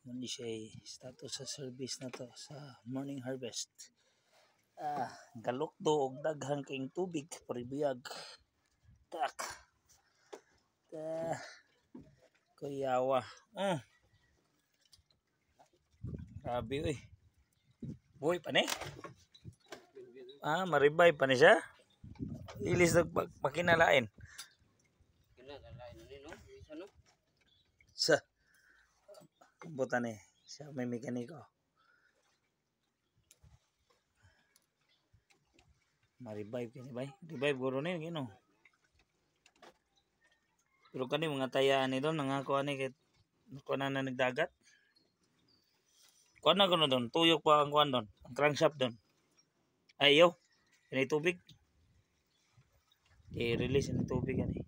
Muna siya status sa service na to sa morning harvest. Galok do og daghang king tubig paribiyag. Tak. Kuyawa. Grabe oy. Boy pa ni? Maribay pa ni siya? Ilis nagpakinalain. Kinalain ni no? Isa no? Sa butan eh. Siya may mekaniko. Ma-revive kini bay. Revive guro ni gino. Pero kani mga tayaan ni doon nangako ani kay kuan na nagdagat. Kuan na kuno doon, tuyok pa ang kuan doon, ang crankshaft doon. Ayaw. Ini tubig. I-release ini tubig ani.